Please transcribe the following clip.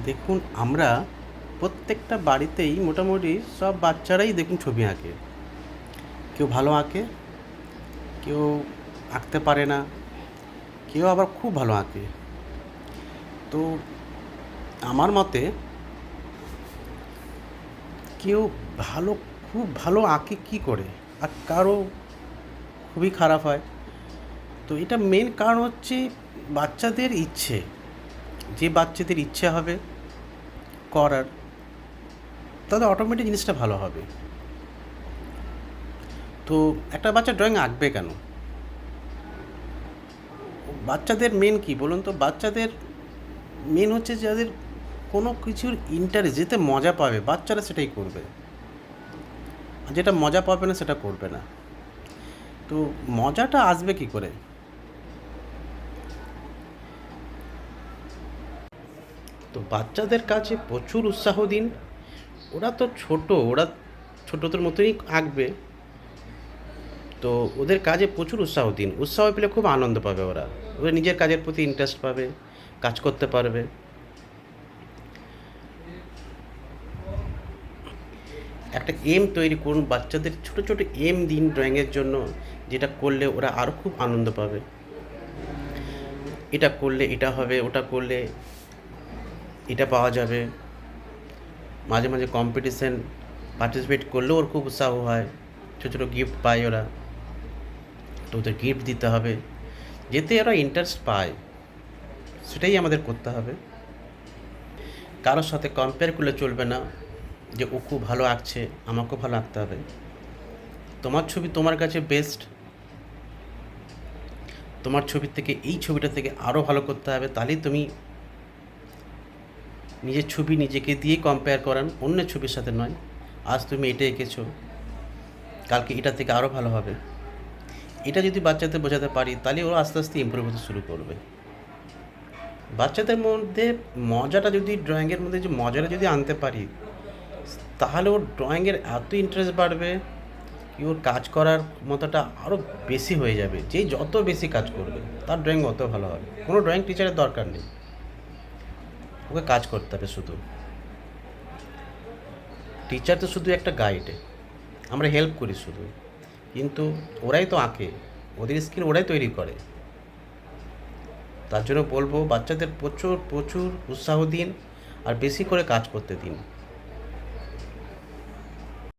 দেখুন, আমরা প্রত্যেকটা বাড়িতেই মোটামুটি সব বাচ্চারাই দেখুন ছবি আঁকে। কেউ ভালো আঁকে, কেউ আঁকতে পারে না, কেউ আবার খুব ভালো আঁকে। তো আমার মতে কেউ ভালো খুব ভালো আঁকে কী করে আর কারো খুবই খারাপ হয়। তো এটা মেন কারণ হচ্ছে বাচ্চাদের ইচ্ছে। যে বাচ্চাদের ইচ্ছে হবে করার, তাদের অটোমেটিক জিনিসটা ভালো হবে। তো একটা বাচ্চা ড্রয়িং আঁকবে কেন? বাচ্চাদের মেন কী বলুন তো? বাচ্চাদের মেন হচ্ছে যাদের কোনো কিছুর ইন্টারেস্ট, যেতে মজা পাবে বাচ্চারা সেটাই করবে, আর যেটা মজা পাবে না সেটা করবে না। তো মজাটা আসবে কী করে? তো বাচ্চাদের কাছে প্রচুর উৎসাহ দিন। ওরা তো ছোট, ওরা ছোটদের মতোই আঁকবে। তো ওদের কাজে প্রচুর উৎসাহ দিন। উৎসাহ পেলে খুব আনন্দ পাবে ওরা। ওরা নিজের কাজের প্রতি ইন্টারেস্ট পাবে, কাজ করতে পারবে। একটা এম তৈরি করুন, বাচ্চাদের ছোট ছোট এম দিন ড্রয়িংয়ের জন্য, যেটা করলে ওরা আরও খুব আনন্দ পাবে। এটা করলে এটা হবে, ওটা করলে এটা পাওয়া যাবে। মাঝে মাঝে কম্পিটিশান পার্টিসিপেট করলেও ওর খুব উৎসাহ হয়, ছোটো ছোটো গিফট পায় ওরা। তো ওদের গিফট দিতে হবে, যেতে ওরা ইন্টারেস্ট পায়, সেটাই আমাদের করতে হবে। কারোর সাথে কম্পেয়ার করলে চলবে না যে ও খুব ভালো আঁকছে, আমাকেও ভালো আঁকতে হবে। তোমার ছবি তোমার কাছে বেস্ট, তোমার ছবির থেকে এই ছবিটা থেকে আরও ভালো করতে হবে, তাহলেই তুমি নিজের ছবি নিজেকে দিয়েই কম্পেয়ার করান, অন্যের ছবির সাথে নয়। আজ তুমি এটা এঁকেছো, কালকে এটা থেকে আরও ভালো হবে। এটা যদি বাচ্চাদের বোঝাতে পারি, তাহলে ওরা আস্তে আস্তে ইমপ্রুভ হতে শুরু করবে। বাচ্চাদের মধ্যে মজাটা যদি, ড্রয়িংয়ের মধ্যে যে মজাটা যদি আনতে পারি, তাহলে ওর ড্রয়িংয়ের এত ইন্টারেস্ট বাড়বে কি ওর কাজ করার মতোটা আরও বেশি হয়ে যাবে। যেই যত বেশি কাজ করবে তার ড্রয়িং অত ভালো হবে। কোনো ড্রয়িং টিচারের দরকার নেই, ওকে কাজ করতে হবে শুধু। টিচার তো শুধু একটা গাইড, আমরা হেল্প করি শুধু, কিন্তু ওরাই তো আঁকে, ওদের স্কিল ওরাই তৈরি করে। তার জন্য বলবো বাচ্চাদের প্রচুর প্রচুর উৎসাহ দিন আর বেশি করে কাজ করতে দিন।